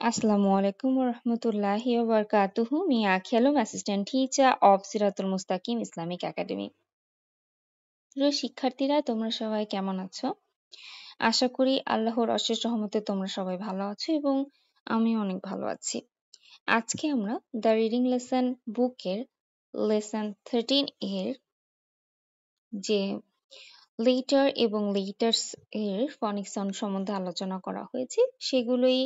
Assalamu alaikum wa rahmatullahi wa barakatuhu. Me Akhialum, Assistant Teacher of Siratul Mustaqim Islamic Academy. প্রিয় শিক্ষার্থীরা, তোমরা সবাই কেমন আছো? আশা করি আল্লাহর অশেষ রহমতে তোমরা সবাই ভালো আছো এবং আমি অনেক ভালো আছি। আজকে আমরা দ্য রিডিং লেসন বুকের লেসন 13 এর যে লেটার এবং লেটার্স এর ফনিক সাউন্ড সম্বন্ধে আলোচনা করা হয়েছে সেগুলোই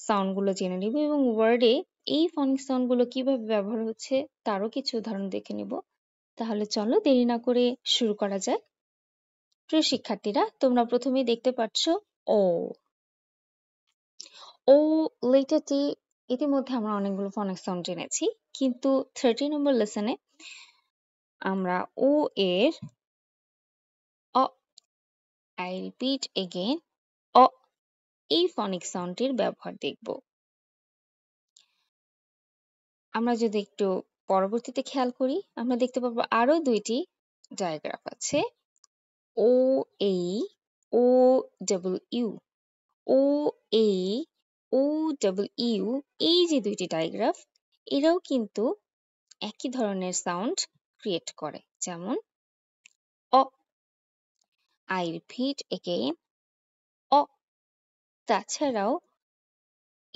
সাউন্ডগুলো জেনে নিব এবং ওয়ার্ডে এই ফনিক সাউন্ডগুলো কিভাবে ব্যবহার হচ্ছে তারও কিছু উদাহরণ দেখে নিব। তাহলে চলো দেরি না করে শুরু করা যাক। প্রিয় শিক্ষার্থীরা, তোমরা প্রথমেই দেখতে পাচ্ছ ও। ও লেটারটি ইতিমধ্যে আমরা অনেকগুলো ফনিক সাউন্ড জেনেছি, কিন্তু 30 নম্বর লেসনে আমরা ও এর অ, I repeat again, অ এই ফনিক সাউন্ডটির ব্যবহার দেখব। আমরা যদি একটু পরবর্তীতে খেয়াল করি, আমরা দেখতে পাবো আরো দুইটি ডায়াগ্রাফ আছে। ও এই ও ডাবল ইউ, ও এই ও ডাবল ইউ, এই যে দুইটি ডায়াগ্রাফ এরাও কিন্তু একই ধরনের সাউন্ড ক্রিয়েট করে, যেমন অ। আই রিপিট এগেইন, অ। তাছাড়াও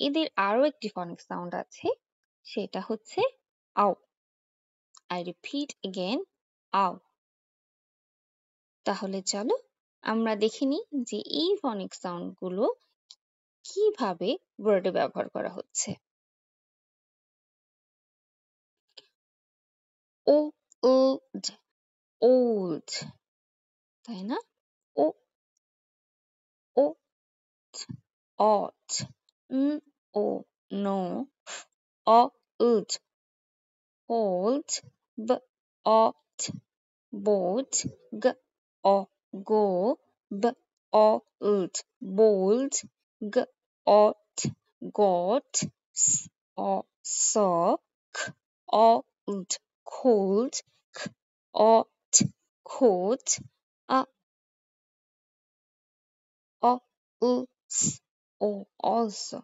এদের আরো একটি ফনিক সাউন্ড আছে, সেটা হচ্ছে আও। I repeat again, আও। তাহলে চলো আমরা দেখে নিই যে এই ফনিক সাউন্ড গুলো কিভাবে ওয়ার্ডে ব্যবহার করা হচ্ছে। ওল্ড, ওল্ড, তাই না? ও ও অট, ও no, old, old, ought, boat, g o go, b old, bold, g ot, got, s o saw, k old, cold, k ot, coat, a os, o also,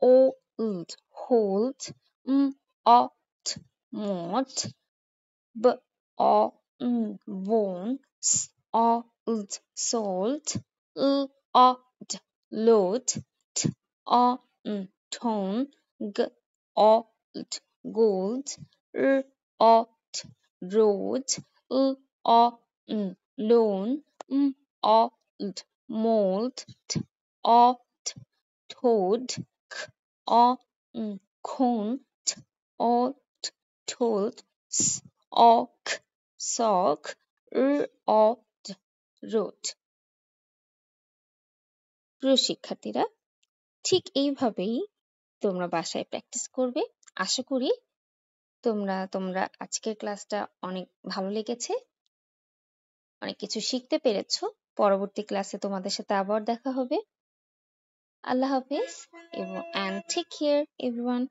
old, hold, ot, mot, b o bone, s old, salt, l odd, load, t on, tone, g old, gold, r odd, road, l on, loan, old, mold, t odd, toad, k on, cone, t odd, told, s ok, sock, odd, road. প্রিয় শিক্ষার্থীরা, ঠিক এইভাবেই তোমরা বাসায় practice করবে। আশা করি তোমরা আজকের ক্লাসটা অনেক ভালো লেগেছে, অনেক কিছু শিখতে পেরেছো। পরবর্তী ক্লাসে তোমাদের সাথে আবার দেখা হবে। আল্লাহ হাফেজ এবং and take care everyone.